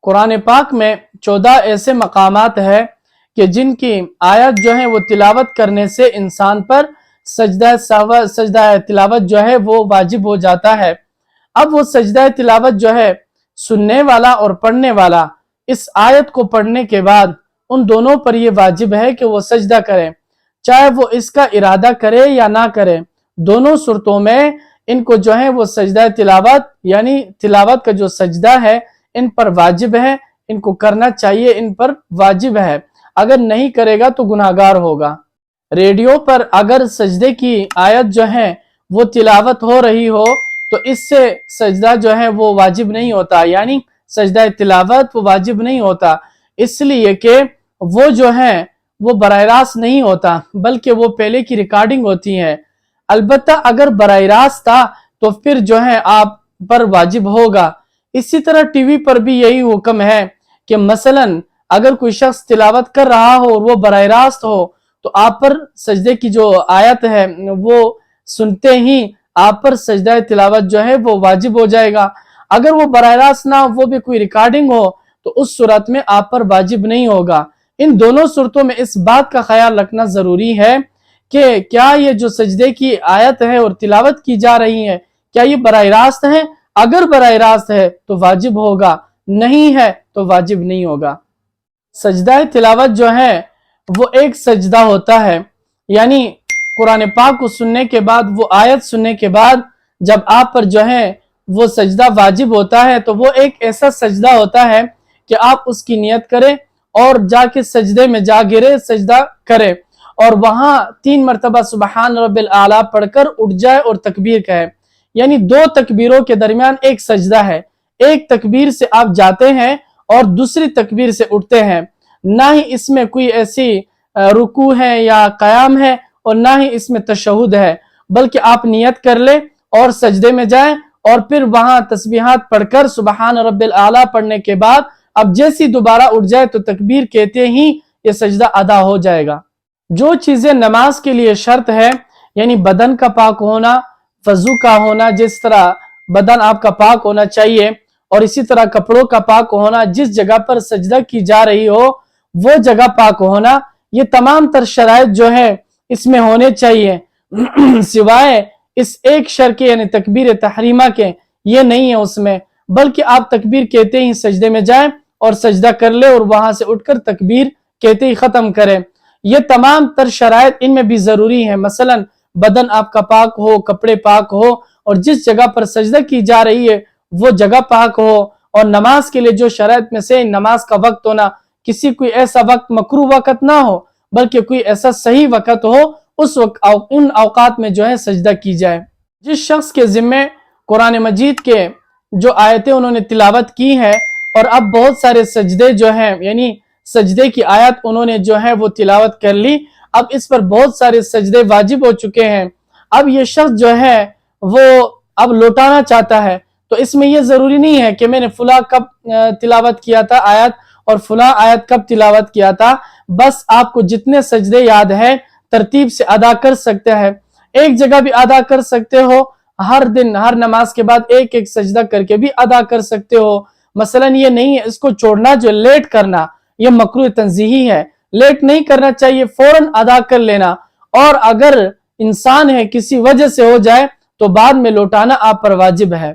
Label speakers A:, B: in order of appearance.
A: قرآن پاک میں 14 ایسے مقامات ہیں کہ جن کی آیت جو ہے وہ تلاوت کرنے سے انسان پر سجدہ تلاوت جو ہے وہ واجب ہو جاتا ہے۔ اب وہ سجدہ تلاوت جو ہے سننے والا اور پڑھنے والا اس آیت کو پڑھنے کے بعد ان دونوں پر یہ واجب ہے کہ وہ سجدہ کریں، چاہے وہ اس کا ارادہ کرے یا نہ کرے۔ دونوں صورتوں میں ان کو جو ہے وہ سجدہ تلاوت یعنی تلاوت کا جو سجدہ ہے ان پر واجب ہے، ان کو کرنا چاہیے، ان پر واجب ہے۔ اگر نہیں کرے گا تو گناہگار ہوگا۔ ریڈیو پر اگر سجدے کی آیت جو ہے وہ تلاوت ہو رہی ہو تو اس سے سجدہ جو ہے وہ واجب نہیں ہوتا، یعنی سجدہ تلاوت وہ واجب نہیں ہوتا، اس لیے کہ وہ جو ہے وہ براہ راست نہیں ہوتا بلکہ وہ پہلے کی ریکارڈنگ ہوتی ہے۔ البتہ اگر براہ راست تھا تو پھر جو ہے آپ پر واجب ہوگا۔ اسی طرح ٹی وی پر بھی یہی حکم ہے کہ مثلا اگر کوئی شخص تلاوت کر رہا ہو اور وہ براہ راست ہو تو آپ پر سجدے کی جو آیت ہے وہ سنتے ہی آپ پر سجدہ تلاوت جو ہے وہ واجب ہو جائے گا۔ اگر وہ براہ راست نہ ہو، وہ بھی کوئی ریکارڈنگ ہو، تو اس صورت میں آپ پر واجب نہیں ہوگا۔ ان دونوں صورتوں میں اس بات کا خیال رکھنا ضروری ہے کہ کیا یہ جو سجدے کی آیت ہے اور تلاوت کی جا رہی ہے کیا یہ براہ راست ہے؟ اگر براہ راست ہے تو واجب ہوگا، نہیں ہے تو واجب نہیں ہوگا۔ سجدہ تلاوت جو ہے وہ ایک سجدہ ہوتا ہے، یعنی قرآن پاک کو سننے کے بعد، وہ آیت سننے کے بعد جب آپ پر جو ہے وہ سجدہ واجب ہوتا ہے تو وہ ایک ایسا سجدہ ہوتا ہے کہ آپ اس کی نیت کریں اور جا کے سجدے میں جا گرے، سجدہ کرے اور وہاں 3 مرتبہ سبحان رب الاعلیٰ پڑھ کر اٹھ جائے اور تکبیر کہے، یعنی 2 تکبیروں کے درمیان ایک سجدہ ہے۔ ایک تکبیر سے آپ جاتے ہیں اور دوسری تکبیر سے اٹھتے ہیں، نہ ہی اس میں کوئی ایسی رکوع ہے یا قیام ہے اور نہ ہی اس میں تشہد ہے، بلکہ آپ نیت کر لیں اور سجدے میں جائیں اور پھر وہاں تسبیحات پڑھ کر سبحان رب الاعلیٰ پڑھنے کے بعد اب جیسی دوبارہ اٹھ جائے تو تکبیر کہتے ہی یہ سجدہ ادا ہو جائے گا۔ جو چیزیں نماز کے لیے شرط ہے، یعنی بدن کا پاک ہونا، وضو کا ہونا، جس طرح بدن آپ کا پاک ہونا چاہیے اور اسی طرح کپڑوں کا پاک ہونا، جس جگہ پر سجدہ کی جا رہی ہو وہ جگہ پاک ہونا، یہ تمام تر شرائط جو ہے اس میں ہونے چاہیے سوائے اس ایک شرط کے یعنی تکبیر تحریمہ کے، یہ نہیں ہے اس میں، بلکہ آپ تکبیر کہتے ہی سجدے میں جائیں اور سجدہ کر لے اور وہاں سے اٹھ کر تکبیر کہتے ہی ختم کریں۔ یہ تمام تر شرائط ان میں بھی ضروری ہے، مثلا بدن آپ کا پاک ہو، کپڑے پاک ہو اور جس جگہ پر سجدہ کی جا رہی ہے وہ جگہ پاک ہو، اور نماز کے لیے جو شرائط میں سے نماز کا وقت ہونا، کسی کوئی ایسا وقت مکروہ وقت نہ ہو بلکہ کوئی ایسا صحیح وقت ہو، اس وقت ان اوقات میں جو ہے سجدہ کی جائے۔ جس شخص کے ذمہ قرآن مجید کے جو آیتیں انہوں نے تلاوت کی ہے اور اب بہت سارے سجدے جو ہیں یعنی سجدے کی آیت انہوں نے جو ہے وہ تلاوت کر لی، اب اس پر بہت سارے سجدے واجب ہو چکے ہیں، اب یہ شخص جو ہے وہ اب لوٹانا چاہتا ہے تو اس میں یہ ضروری نہیں ہے کہ میں نے فلاں کب تلاوت کیا تھا آیت اور فلاں آیت کب تلاوت کیا تھا، بس آپ کو جتنے سجدے یاد ہے ترتیب سے ادا کر سکتے ہیں، ایک جگہ بھی ادا کر سکتے ہو، ہر دن ہر نماز کے بعد ایک ایک سجدہ کر کے بھی ادا کر سکتے ہو۔ مثلا یہ نہیں ہے اس کو چھوڑنا، جو لیٹ کرنا یہ مکروہ تنزیہی ہے، لیٹ نہیں کرنا چاہیے، فوراً ادا کر لینا، اور اگر انسان ہے کسی وجہ سے ہو جائے تو بعد میں لوٹانا آپ پر واجب ہے۔